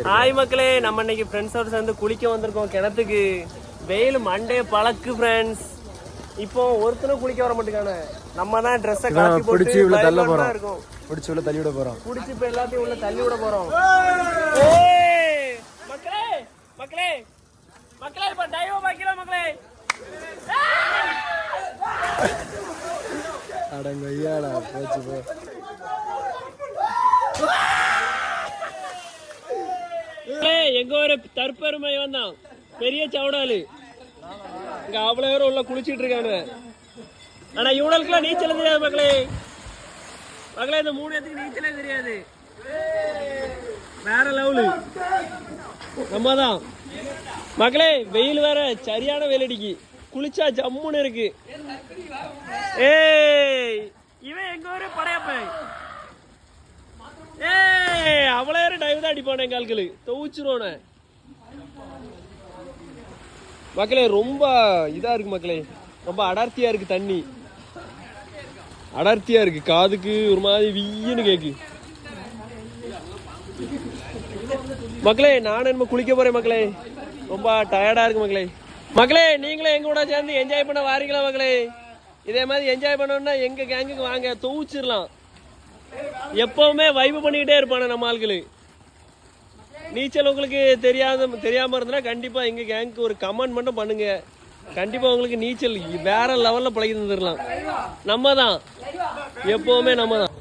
Hi மக்களே, நம்ம இன்னைக்கு ஃப்ரெண்ட்ஸோட சேர்ந்து குளிக்க வந்திருக்கோம் கிணத்துக்கு. வெயில் மண்டே பழக்கு ஃப்ரெண்ட்ஸ். இப்போ ஒருத்தரும் குளிக்க வர மாட்டேங்கானே. நம்ம தான் ட்ரெஸ்ஸை கலட்டி போட்டு உள்ள தள்ள போறோம். இருக்கும். பிடிச்சி உள்ள தள்ளி விட போறோம். பிடிச்சி இப்போ எல்லாத்தையும் உள்ள தள்ளி விட போறோம். ஏய் மக்களே மக்களே மக்களே, இப்போ டைவ் பாக்கலாம் மக்களே. அடங்க ஐயாடா போச்சு போ. எங்க ஒரு தற்பெருமை வந்தான், பெரிய சவுடாலு. இங்க அவ்வளவு பேரும் உள்ள குளிச்சிட்டு இருக்கானு. ஆனா இவனுக்குலாம் நீச்சல் தெரியாது மக்களே. மக்களே இந்த 3 இடத்துக்கு நீச்சலே தெரியாது. வேற லெவலு நம்ம தான் மக்களே. வெயில் வேற சரியான வெயில் அடிக்கு. குளிச்சா ஜம்முன்னு இருக்கு. ஏய் இவன் எங்க ஒரு படையப்பன். ஏய் அவ்வளோ டைவ் தான் அடிப்பானே, கால்களு துவச்சிருவானே. மக்களே ரொம்ப இதா இருக்கு மக்களே, ரொம்ப அடர்த்தியா இருக்கு தண்ணி. அடர்த்தியா இருக்கு, காதுக்கு ஒரு மாதிரி வீன்னு கேக்கு. மக்களே நானும் என்ன குளிக்க போறேன் மக்களே. ரொம்ப டயர்டா இருக்கு மக்களே. மக்களே நீங்களே எங்க கூட சேர்ந்து என்ஜாய் பண்ண வாரீங்களா மக்களே? இதே மாதிரி என்ஜாய் பண்ணணும்னா எங்க கேங்குக்கு வாங்க, துவச்சிடலாம். எப்பவுமே வைப் பண்ணிக்கிட்டே இருப்பானே நம்ம ஆட்களு. நீச்சல் உங்களுக்கு தெரியாம இருந்தனா கண்டிப்பா எங்க கேங்க்கு ஒரு கமெண்ட் மட்டும் பண்ணுங்க. கண்டிப்பா உங்களுக்கு நீச்சல் வேற லெவல்ல பழகி தந்துடலாம். நம்ம தான் எப்பவுமே நம்ம தான்.